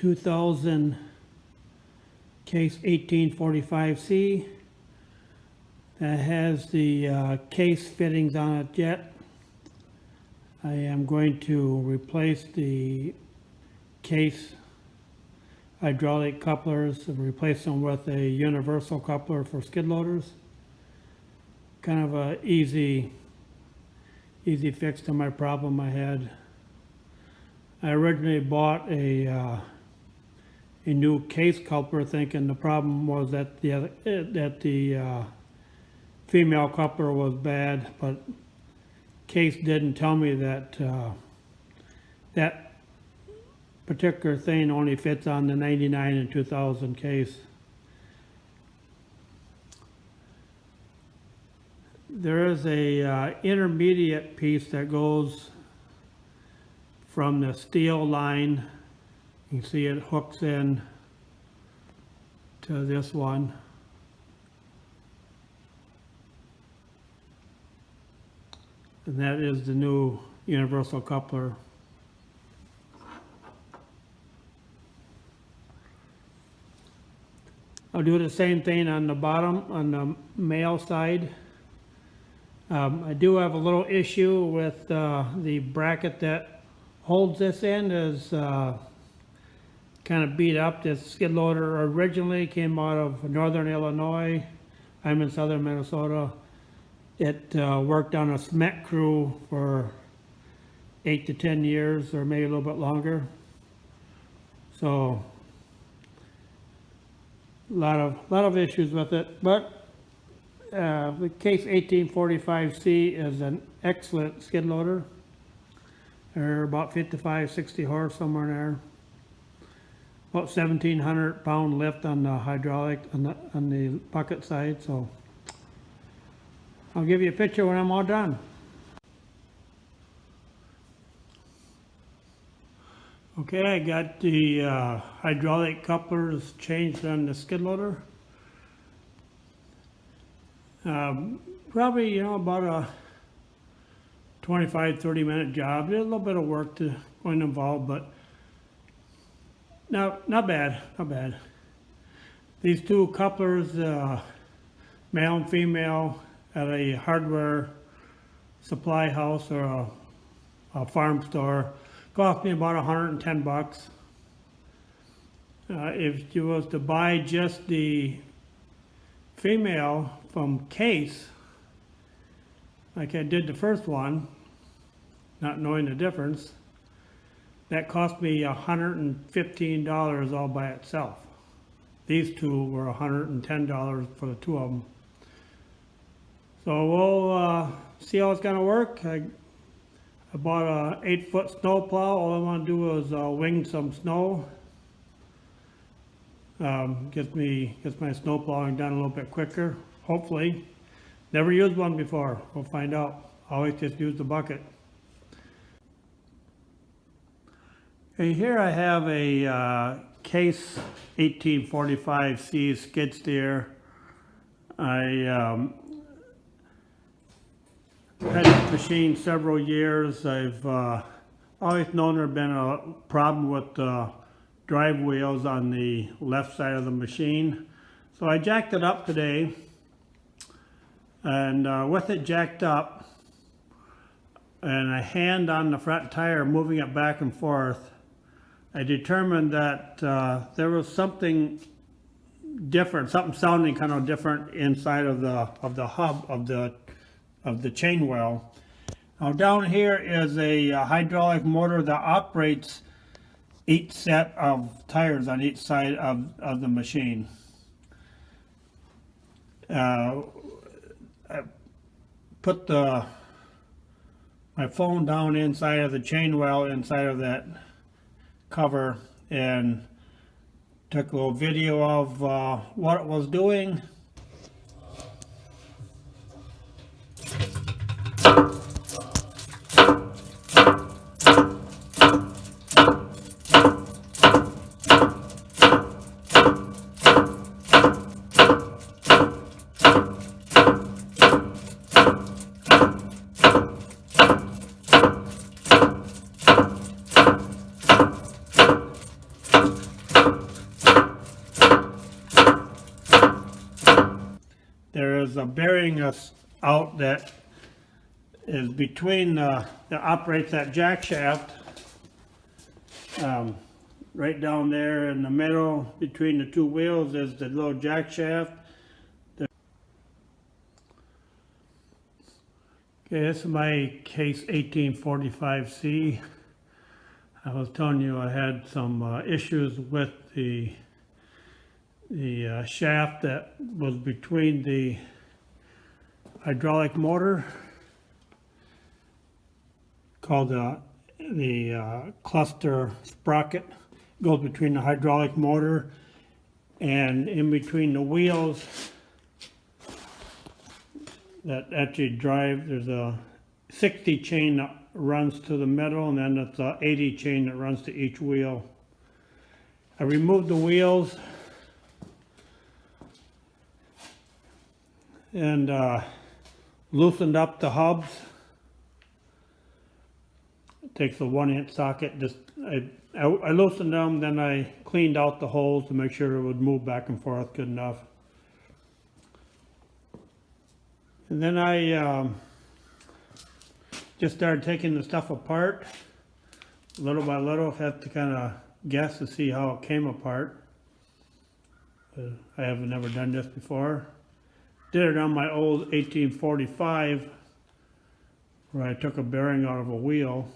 2000 case 1845C that has the case fittings on it yet. I am going to replace the case hydraulic couplers and replace them with a universal coupler for skid loaders. Kind of a easy fix to my problem I had. I originally bought a new case coupler thinking the problem was that the female coupler was bad, but case didn't tell me that that particular thing only fits on the 99 and 2000 case. There is a intermediate piece that goes from the steel line. You can see it hooks in to this one. And that is the new universal coupler. I'll do the same thing on the bottom, on the male side. I do have a little issue with the bracket that holds this in is kind of beat up. This skid loader originally came out of northern Illinois. I'm in southern Minnesota. It worked on a cement crew for 8 to 10 years or maybe a little bit longer. So a lot of issues with it, but the case 1845C is an excellent skid loader. They're about 55, 60 horse, somewhere in there. About 1,700 pound lift on the hydraulic, on the bucket side. So I'll give you a picture when I'm all done. Okay, I got the hydraulic couplers changed on the skid loader. Probably, about a 25-30 minute job. There's a little bit of work going involved, but no, not bad, not bad. These two couplers, male and female, at a hardware supply house or a farm store, cost me about $110. If you was to buy just the female from Case, like I did the first one, not knowing the difference, that cost me $115 all by itself. These two were $110 for the two of them. So we'll see how it's gonna work. I bought a 8-foot snow plow. All I want to do is wing some snow. Gets my snow plowing done a little bit quicker, hopefully. Never used one before. We'll find out. Always just use the bucket. Okay, here I have a Case 1845C skid steer. I had this machine several years. I've always known there had been a problem with the drive wheels on the left side of the machine. So I jacked it up today, and with it jacked up and a hand on the front tire moving it back and forth, I determined that there was something different, something sounding kind of different inside of the hub of the chain well. Now down here is a hydraulic motor that operates each set of tires on each side of the machine. I put my phone down inside of the chain well, inside of that cover, and took a little video of what it was doing. a bearing that's out that is between that operates that jack shaft, right down there in the middle between the two wheels is the little jack shaft. Okay, this is my case 1845C. I was telling you I had some issues with the shaft that was between the hydraulic motor, called the cluster sprocket. Goes between the hydraulic motor and in between the wheels that actually drive. There's a 60 chain that runs to the middle, and then it's a 80 chain that runs to each wheel. I removed the wheels and loosened up the hubs. It takes a 1-inch socket. I loosened them, then I cleaned out the holes to make sure it would move back and forth good enough. And then I just started taking the stuff apart little by little. Have to kind of guess to see how it came apart. I have never done this before. Did it on my old 1845 where I took a bearing out of a wheel.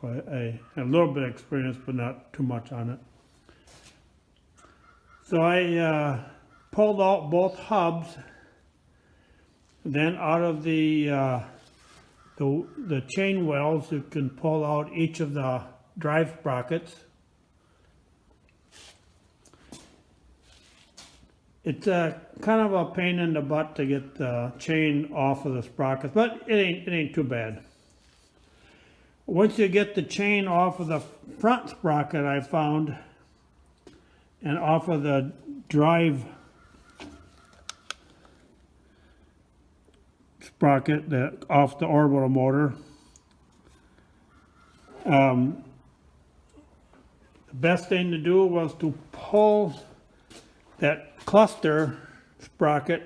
So I have a little bit of experience, but not too much on it. So I pulled out both hubs. Then out of the chain wells, you can pull out each of the drive sprockets. It's kind of a pain in the butt to get the chain off of the sprockets, but it ain't too bad. Once you get the chain off of the front sprocket, I found, and off of the drive sprocket, off the orbital motor, the best thing to do was to pull that cluster sprocket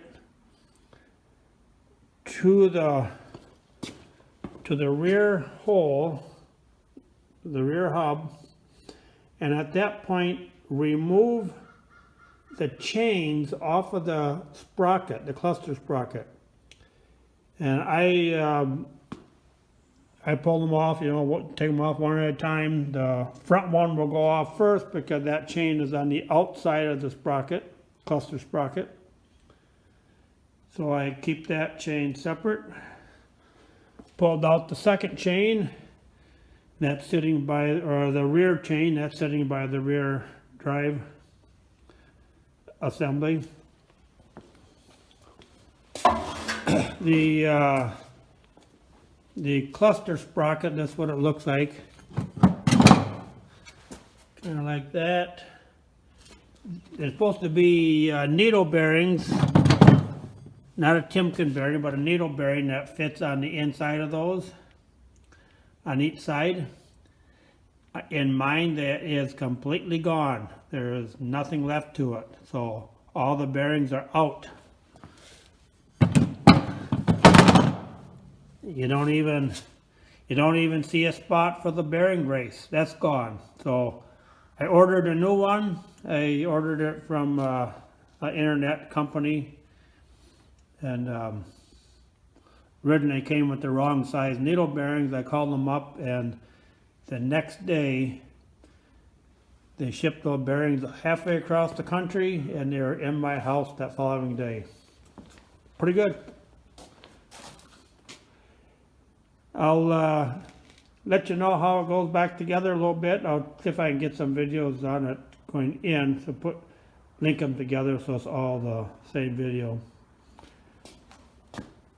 to the rear hole, the rear hub, and at that point remove the chains off of the sprocket, the cluster sprocket. And I pulled them off, take them off one at a time. The front one will go off first because that chain is on the outside of the sprocket, cluster sprocket. So I keep that chain separate. Pulled out the second chain, that's sitting by, or the rear chain, that's sitting by the rear drive assembly. The cluster sprocket, that's what it looks like. Kind of like that. There's supposed to be needle bearings, not a Timken bearing, but a needle bearing that fits on the inside of those, on each side. In mine, that is completely gone. There is nothing left to it. So all the bearings are out. You don't even see a spot for the bearing brace. That's gone. So I ordered a new one. I ordered it from an internet company, and originally came with the wrong size needle bearings. I called them up, and the next day they shipped those bearings halfway across the country, and they were in my house that following day. Pretty good. I'll let you know how it goes back together a little bit. I'll see if I can get some videos on it going in, so link them together so it's all the same video.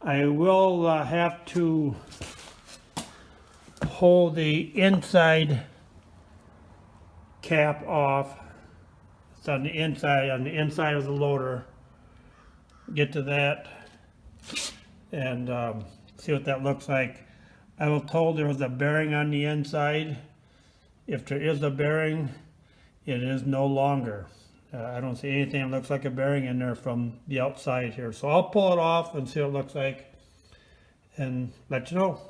I will have to pull the inside cap off. It's on the inside of the loader. Get to that and see what that looks like. I was told there was a bearing on the inside. If there is a bearing, it is no longer. I don't see anything that looks like a bearing in there from the outside here. So I'll pull it off and see what it looks like and let you know.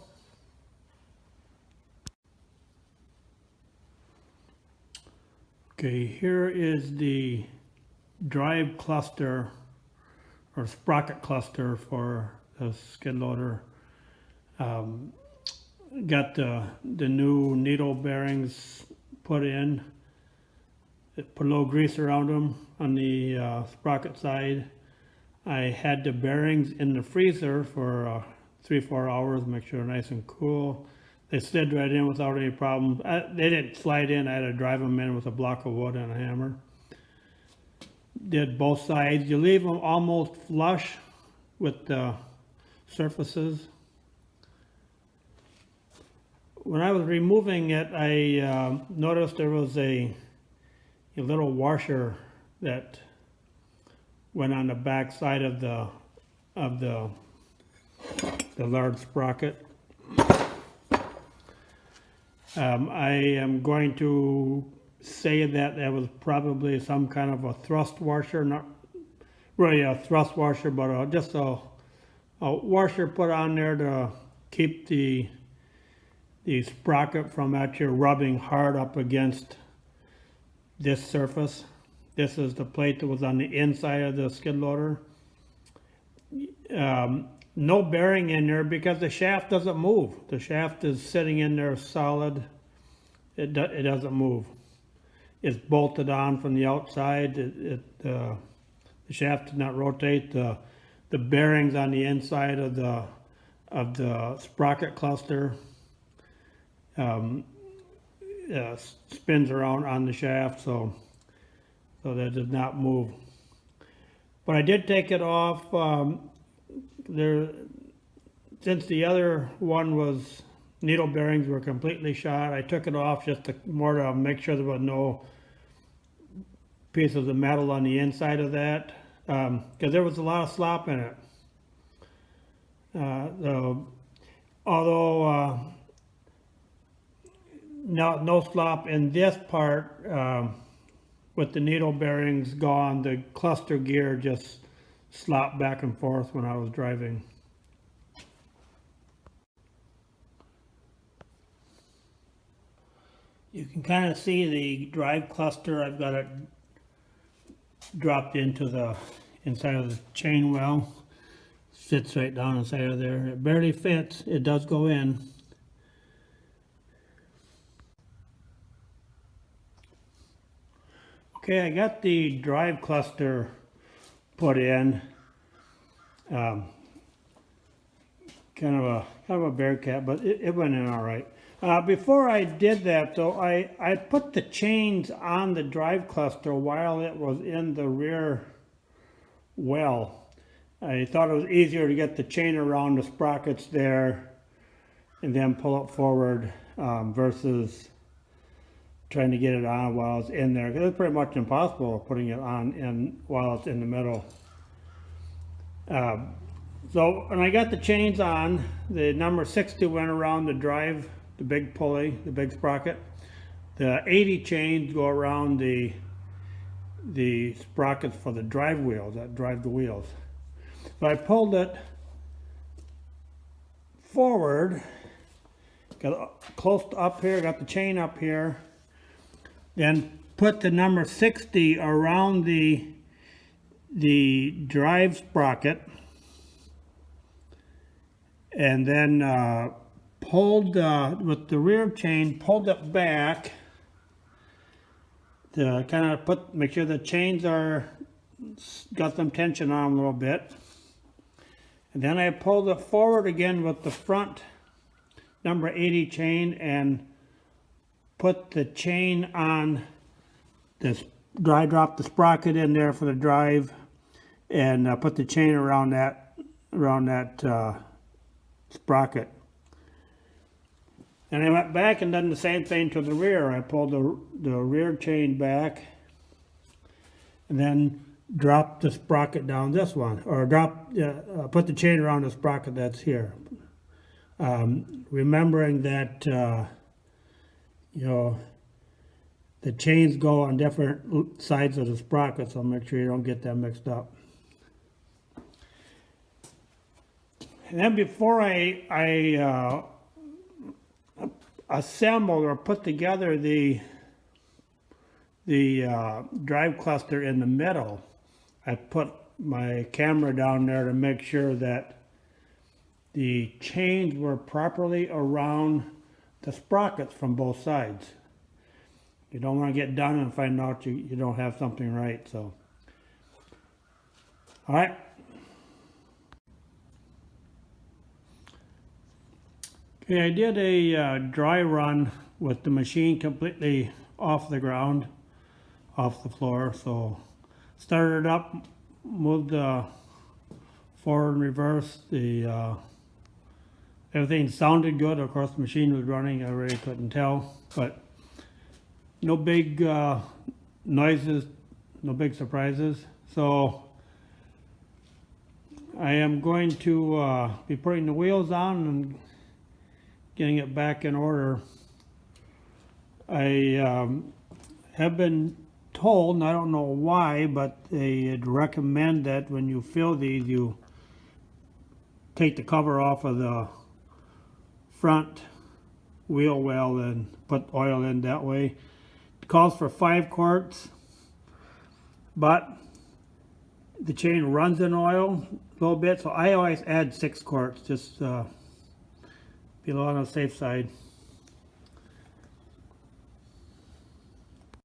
Okay, here is the drive cluster or sprocket cluster for the skid loader. Got the new needle bearings put in. Put a little grease around them on the sprocket side. I had the bearings in the freezer for 3-4 hours, make sure they're nice and cool. They slid right in without any problem. They didn't slide in, I had to drive them in with a block of wood and a hammer. Did both sides. You leave them almost flush with the surfaces. When I was removing it, I noticed there was a little washer that went on the back side of the large sprocket. I am going to say that was probably some kind of a thrust washer, not really a thrust washer, but just a washer put on there to keep the sprocket from actually rubbing hard up against this surface. This is the plate that was on the inside of the skid loader. No bearing in there because the shaft doesn't move. The shaft is sitting in there solid. It doesn't move. It's bolted on from the outside. The shaft did not rotate. The bearings on the inside of the sprocket cluster spins around on the shaft, so that did not move. But I did take it off. Since the other one was needle bearings were completely shot, I took it off just more to make sure there was no pieces of metal on the inside of that, because there was a lot of slop in it. Although no slop in this part, with the needle bearings gone, the cluster gear just slopped back and forth when I was driving. You can kind of see the drive cluster. I've got it dropped into the inside of the chain well. Sits right down inside of there. It barely fits. It does go in. Okay, I got the drive cluster put in. Kind of a bear cat, but it went in all right. Before I did that, though, I put the chains on the drive cluster while it was in the rear well. I thought it was easier to get the chain around the sprockets there and then pull it forward versus trying to get it on while it's in there. It's pretty much impossible putting it on while it's in the middle. So when I got the chains on, the number 60 went around the drive, the big pulley, the big sprocket. The 80 chains go around the sprockets for the drive wheels that drive the wheels. So I pulled it forward, got close up here, got the chain up here, then put the number 60 around the drive sprocket, and then pulled with the rear chain, pulled it back to kind of make sure the chains got some tension on them a little bit. And then I pulled it forward again with the front number 80 chain and put the chain on this. I dropped the sprocket in there for the drive and put the chain around that sprocket. And I went back and done the same thing to the rear. I pulled the rear chain back and then dropped the sprocket down this one, or put the chain around the sprocket that's here. Remembering that the chains go on different sides of the sprocket, so make sure you don't get them mixed up. And then before I assembled or put together the drive cluster in the middle, I put my camera down there to make sure that the chains were properly around the sprockets from both sides. You don't want to get done and find out you don't have something right. So, all right. Okay, I did a dry run with the machine completely off the ground, off the floor. So started up, moved forward and reverse. Everything sounded good. Of course, the machine was running. I really couldn't tell, but no big noises, no big surprises. So I am going to be putting the wheels on and getting it back in order. I have been told, and I don't know why, but they recommend that when you fill these, you take the cover off of the front wheel well and put oil in that way. It calls for 5 quarts, but the chain runs in oil a little bit, so I always add 6 quarts, just be a little on the safe side.